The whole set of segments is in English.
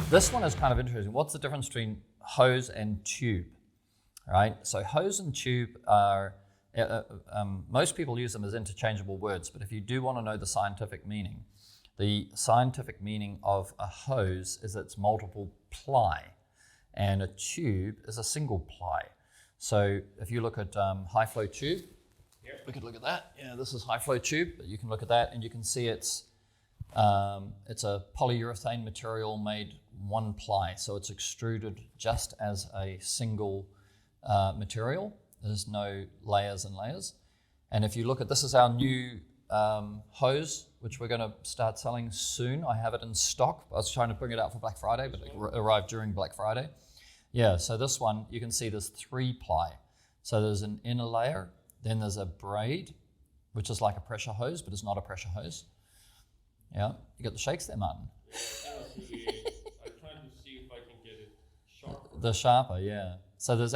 This one is kind of interesting. What's the difference between hose and tube? Right? So hose and tube are, most people use them as interchangeable words, but if you do want to know the scientific meaning of a hose is it's multiple ply, and a tube is a single ply. So if you look at high flow tube, we could look at that. Yeah, this is high flow tube, but you can look at that and you can see it's a polyurethane material made one ply. So it's extruded just as a single material. There's no layers and layers. And if you look at, this is our new hose, which we're going to start selling soon. I have it in stock. I was trying to bring it out for Black Friday, but it arrived during Black Friday. Yeah, so this one, you can see there's 3 ply. So there's an inner layer, then there's a braid, which is like a pressure hose, but it's not a pressure hose. Yeah, you got the shakes there, Martin. I'm trying to see if I can get it sharper. The sharper, yeah. So there's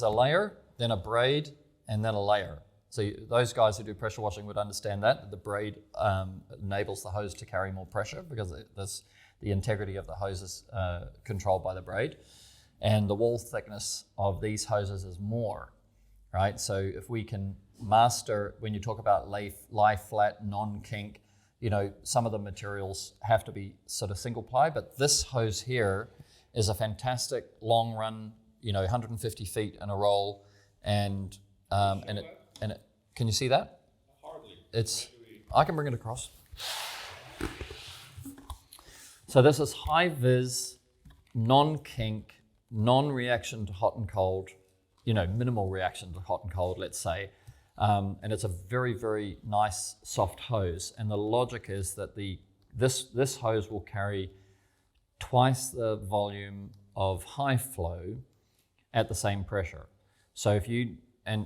a layer, then a braid, and then a layer. So those guys who do pressure washing would understand that. The braid enables the hose to carry more pressure because the integrity of the hose is controlled by the braid. And the wall thickness of these hoses is more, right? So if we can master, when you talk about lie flat, non-kink, some of the materials have to be sort of single ply, but this hose here is a fantastic long run, 150 feet in a roll, and can you see that? Hardly. I can bring it across. So this is high vis, non-kink, non-reaction to hot and cold, minimal reaction to hot and cold, let's say. And it's a very, very nice soft hose. And the logic is that this hose will carry twice the volume of high flow at the same pressure. So if you, and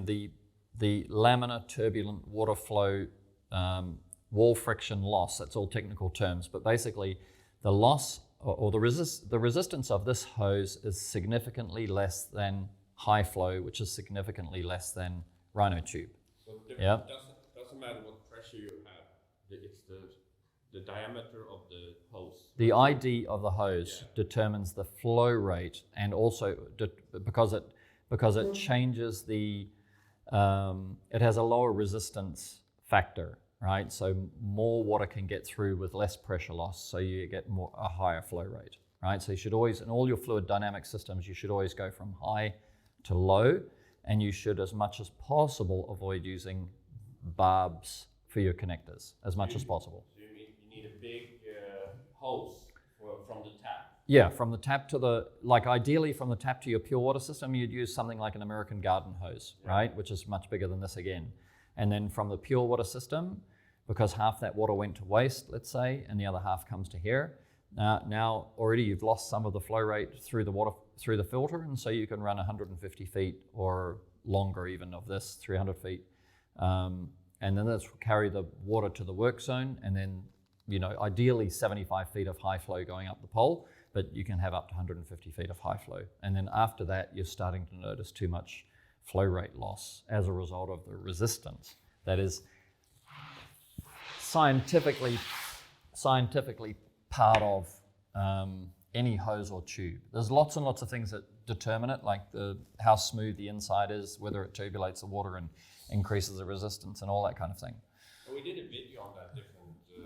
the laminar turbulent water flow wall friction loss, that's all technical terms, but basically the loss or the resistance of this hose is significantly less than high flow, which is significantly less than Rhino tube. So yeah. Doesn't matter what pressure you have. It's the diameter of the hose. The ID of the hose determines the flow rate, and also because it changes it has a lower resistance factor, right? So more water can get through with less pressure loss, so you get a higher flow rate, right? So you should always, in all your fluid dynamic systems, you should always go from high to low, and you should, as much as possible, avoid using barbs for your connectors as much as possible. So you need a big hose from the tap. Yeah, from the tap to ideally from the tap to your pure water system, you'd use something like an American Garden hose, right? Which is much bigger than this again. And then from the pure water system, because half that water went to waste, let's say, and the other half comes to here, now already you've lost some of the flow rate through the filter, and so you can run 150 feet or longer even of this, 300 feet. And then this will carry the water to the work zone, and then, ideally 75 feet of high flow going up the pole, but you can have up to 150 feet of high flow. And then after that, you're starting to notice too much flow rate loss as a result of the resistance. That is scientifically part of any hose or tube. There's lots and lots of things that determine it, like how smooth the inside is, whether it turbulates the water and increases the resistance and all that kind of thing. We did a video on that different.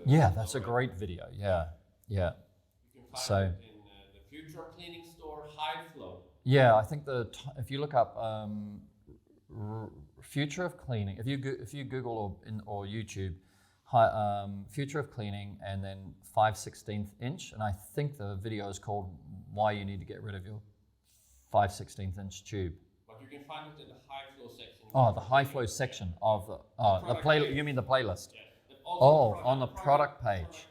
Yeah, that's a great video. Yeah. You can find it in the Future Cleaning Store High Flow. Yeah, I think if you look up Future of Cleaning, if you Google or YouTube, Future of Cleaning, and then 5/16 inch, and I think the video is called Why You Need to Get Rid of Your 5/16 inch Tube. But you can find it in the high flow section. Oh, the high flow section of the play. You mean the playlist? Yeah. On the product page.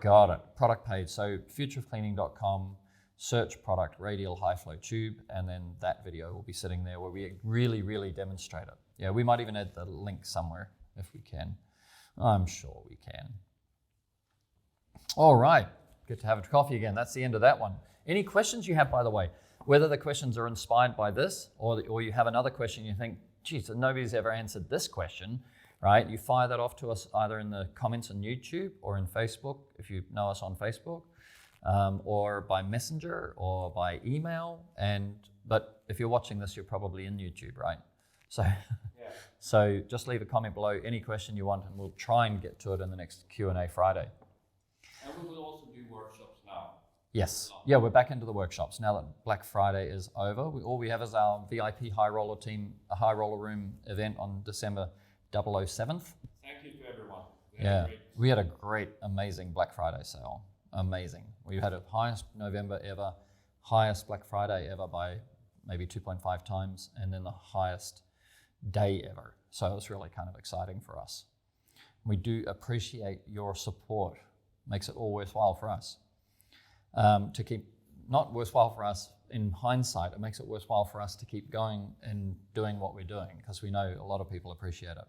Got it. Product page. So futureofcleaning.com, search product radial high flow tube, and then that video will be sitting there where we really, really demonstrate it. Yeah, we might even add the link somewhere if we can. I'm sure we can. All right. Good to have a coffee again. That's the end of that one. Any questions you have, by the way? Whether the questions are inspired by this or you have another question you think, geez, nobody's ever answered this question, right? You fire that off to us either in the comments on YouTube or in Facebook, if you know us on Facebook. or by messenger or by email. But if you're watching this, you're probably in YouTube, right? So, so just leave a comment below, any question you want, and we'll try and get to it in the next Q&A Friday. And we will also do workshops now. Yes. Yeah, we're back into the workshops now that Black Friday is over. All we have is our VIP High Roller Team, a High Roller Room event on December 007th. Thank you to everyone. We had a great, amazing Black Friday sale. Amazing. We had a highest November ever, highest Black Friday ever by maybe 2.5 times, and then the highest day ever. So it was really kind of exciting for us. We do appreciate your support. Makes it all worthwhile for us. To keep, not worthwhile for us in hindsight, it makes it worthwhile for us to keep going and doing what we're doing, because we know a lot of people appreciate it.